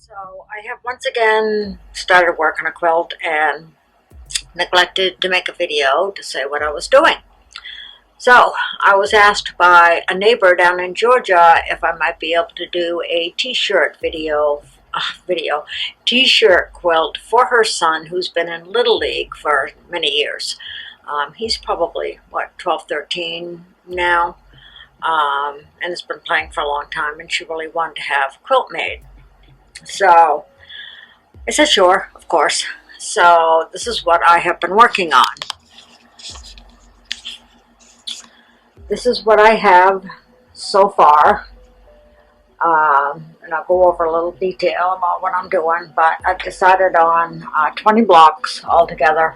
So I have once again started work on a quilt and neglected to make a video to say what I was doing. So I was asked by a neighbor down in Georgia if I might be able to do a t-shirt t-shirt quilt for her son, who's been in Little League for many years. He's probably, 12, 13 now, and has been playing for a long time, and she really wanted to have a quilt made. So I said, sure, of course. So this is what I have been working on. This is what I have so far. And I'll go over a little detail about what I'm doing, but I've decided on 20 blocks altogether.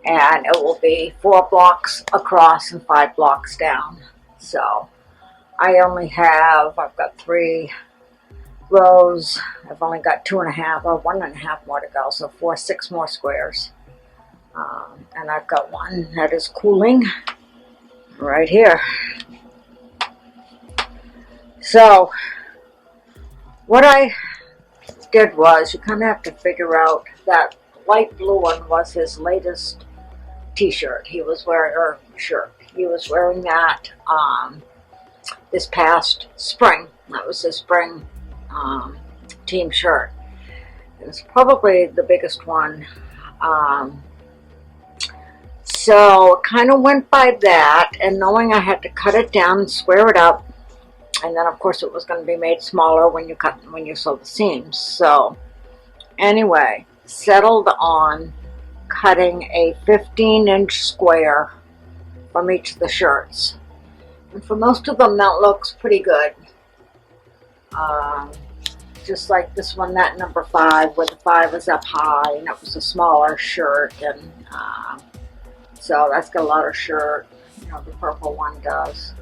And it will be 4 blocks across and 5 blocks down. So I've got 3 rows. I've only got 2.5 or 1.5 more to go, so 6 more squares. And I've got one that is cooling right here. So what I did was, you kind of have to figure out that light blue one was his latest t-shirt. He was wearing that this past spring. That was his spring team shirt. It's probably the biggest one. So kind of went by that, and knowing I had to cut it down and square it up, and then of course it was going to be made smaller when you sew the seams. So anyway, settled on cutting a 15-inch square from each of the shirts, and for most of them that looks pretty good. Just like this one, that number 5, where the 5 is up high, and it was a smaller shirt, and so that's got a lot of shirt. The purple one does.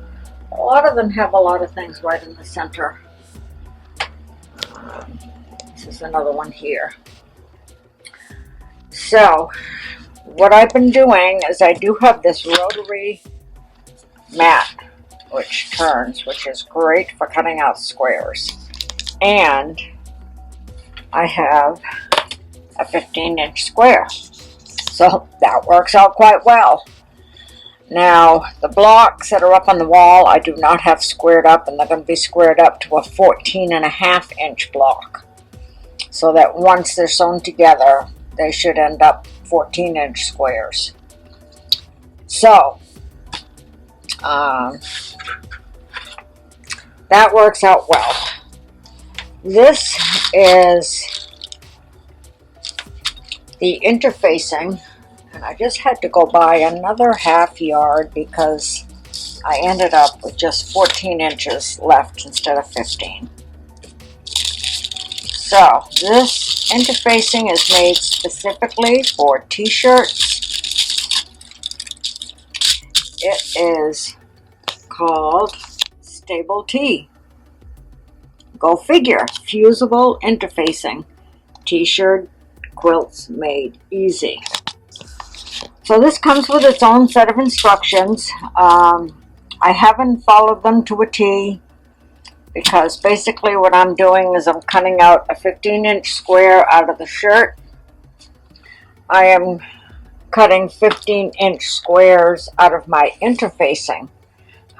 A lot of them have a lot of things right in the center. This is another one here. So what I've been doing is, I do have this rotary mat which turns, which is great for cutting out squares. And I have a 15-inch square. So that works out quite well. Now, the blocks that are up on the wall, I do not have squared up, and they're going to be squared up to a 14.5-inch block. So that once they're sewn together, they should end up 14-inch squares. So, that works out well. This is the interfacing, and I just had to go buy another half yard because I ended up with just 14 inches left instead of 15. So this interfacing is made specifically for t-shirts. It is called Stable T. Go figure. Fusible interfacing. T-shirt quilts made easy. So this comes with its own set of instructions. I haven't followed them to a T, because basically what I'm doing is I'm cutting out a 15-inch square out of the shirt. I am cutting 15-inch squares out of my interfacing.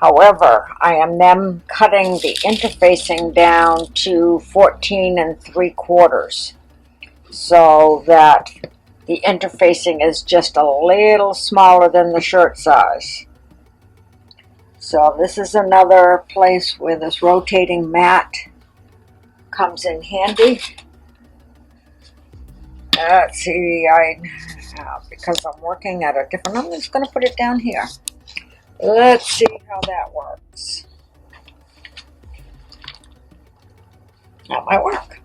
However, I am then cutting the interfacing down to 14 3/4, so that the interfacing is just a little smaller than the shirt size. So this is another place where this rotating mat comes in handy. Let's see, because I'm working at a different, I'm just going to put it down here. Let's see how that works. That might work.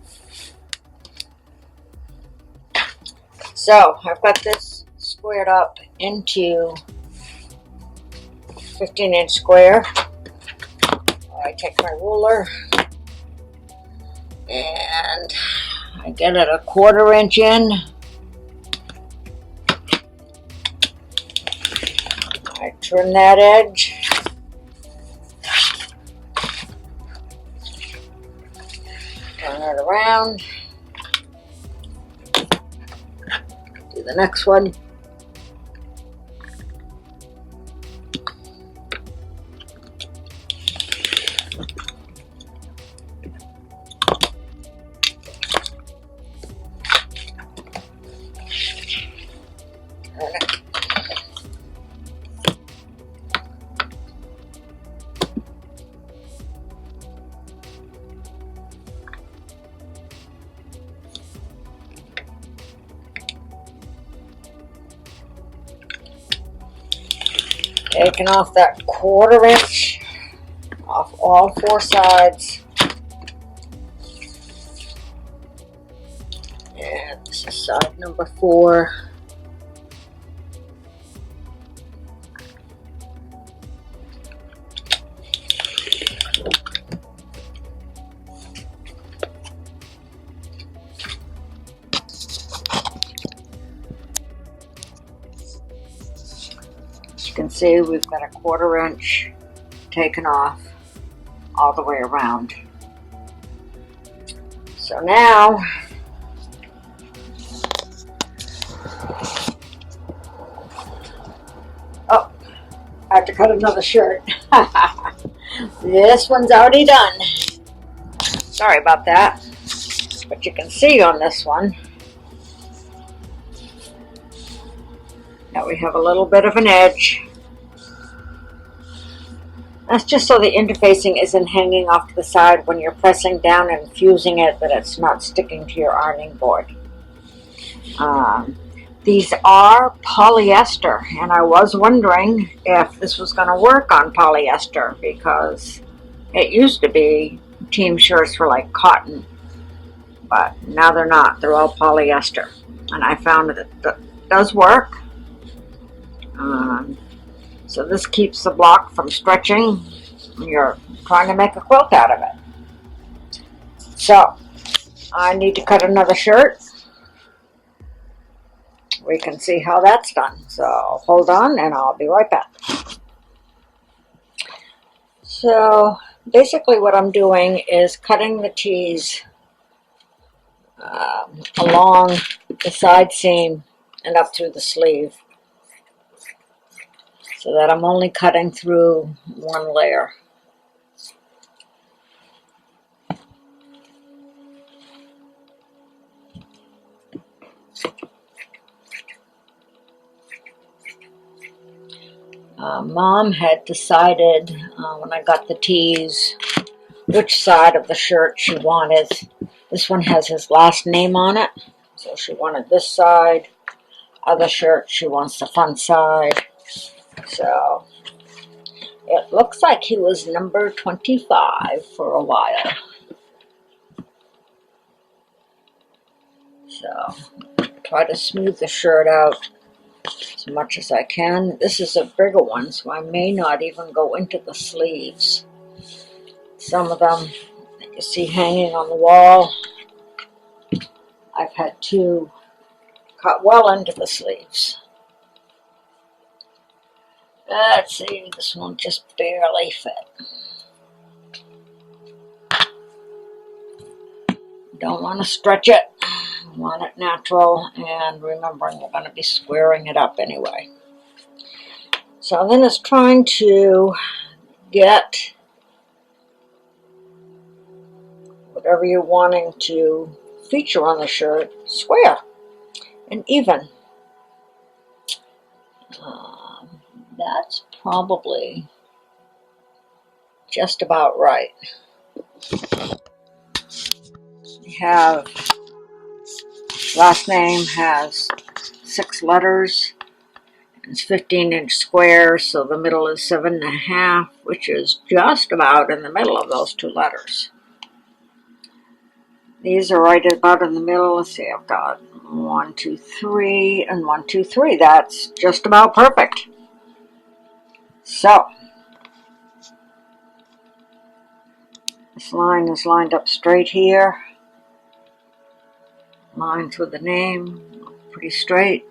So I've got this squared up into 15-inch square. I take my ruler and I get it a 1/4 inch in. I trim that edge. turn it around. Do the next one. Taking off that 1/4 inch off all 4 sides. And this is side number 4. As you can see, we've got a 1/4 inch taken off all the way around. So now, oh, I have to cut another shirt. This one's already done. Sorry about that. But you can see on this one that we have a little bit of an edge. That's just so the interfacing isn't hanging off to the side when you're pressing down and fusing it, that it's not sticking to your ironing board. These are polyester, and I was wondering if this was going to work on polyester, because it used to be team shirts were like cotton, but now they're not. They're all polyester, and I found that it does work. So this keeps the block from stretching when you're trying to make a quilt out of it. So I need to cut another shirt. We can see how that's done. So hold on and I'll be right back. So basically what I'm doing is cutting the tees along the side seam and up through the sleeve, so that I'm only cutting through one layer. Mom had decided when I got the tees which side of the shirt she wanted. This one has his last name on it, so she wanted this side. Other shirt, she wants the front side. So it looks like he was number 25 for a while. So try to smooth the shirt out as much as I can. This is a bigger one, so I may not even go into the sleeves. Some of them that you see hanging on the wall, I've had to cut well into the sleeves. Let's see, this one just barely fit. Don't want to stretch it. Want it natural, and remembering we're going to be squaring it up anyway. So then it's trying to get whatever you're wanting to feature on the shirt square and even. That's probably just about right. We have last name has 6 letters. It's 15-inch squares, so the middle is 7.5, which is just about in the middle of those 2 letters. These are right about in the middle. Let's see, I've got 1, 2, 3, and 1, 2, 3. That's just about perfect. So this line is lined up straight here. Lines with the name, pretty straight.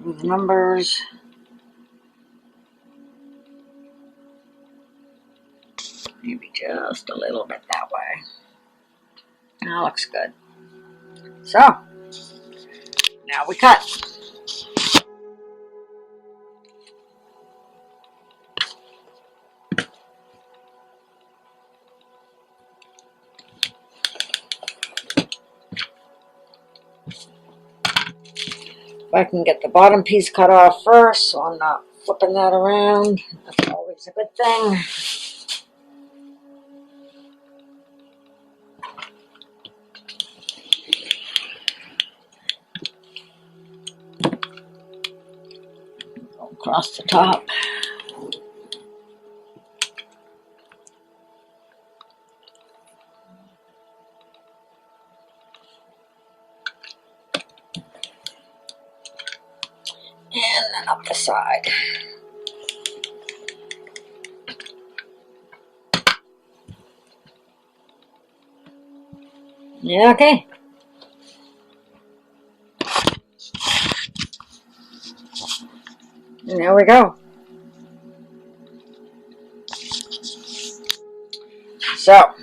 With the numbers. Maybe just a little bit that way. That looks good. So, now we cut. If I can get the bottom piece cut off first, so I'm not flipping that around. That's always a good thing. Go across the top. And then up the side. Yeah, okay. And there we go. So,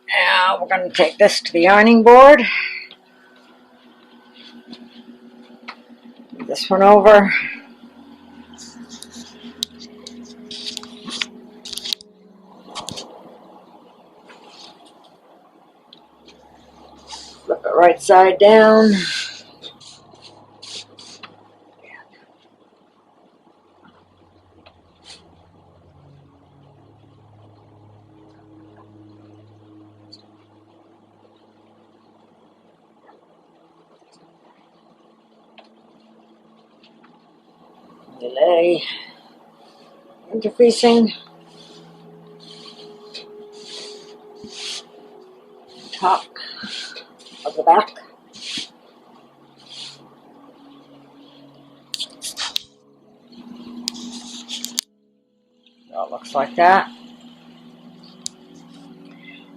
now we're going to take this to the ironing board. Move this one over. Flip it right side down. Delay. Interfacing. Top of the back. So it looks like that.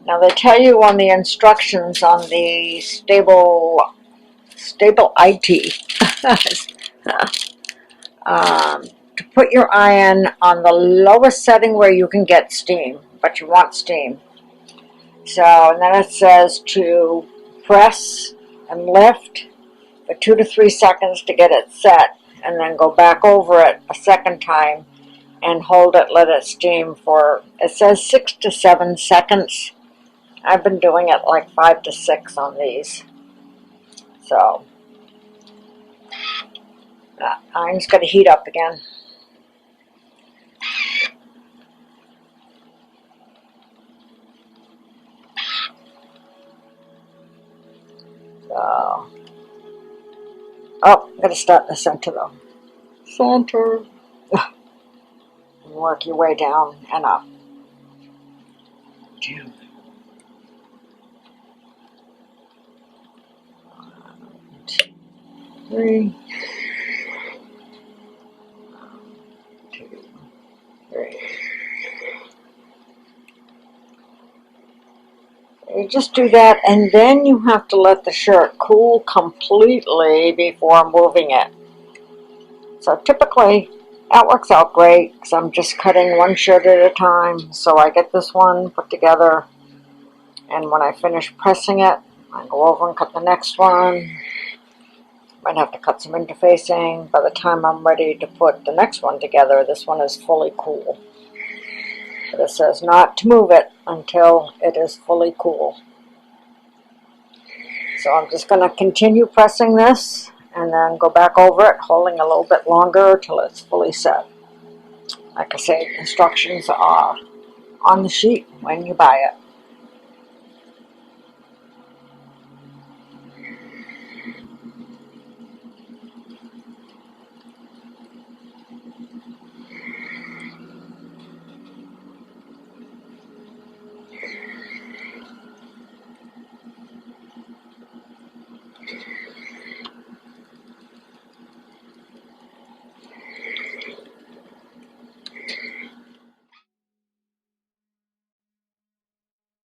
Now they tell you on the instructions on the stable IT to put your iron on the lowest setting where you can get steam, but you want steam. So, and then it says to press and lift for 2 to 3 seconds to get it set, and then go back over it a second time and hold it, let it steam for, it says 6 to 7 seconds. I've been doing it like 5 to 6 on these. So, iron's got to heat up again. So, oh, I'm going to start in the center though. Center. Work your way down and up. 2, 3, 2, 3. You just do that, and then you have to let the shirt cool completely before moving it. So typically, that works out great because I'm just cutting one shirt at a time. So I get this one put together, and when I finish pressing it, I go over and cut the next one. Might have to cut some interfacing. By the time I'm ready to put the next one together, this one is fully cool. But it says not to move it until it is fully cool. So I'm just going to continue pressing this and then go back over it, holding a little bit longer till it's fully set. Like I say, instructions are on the sheet when you buy it.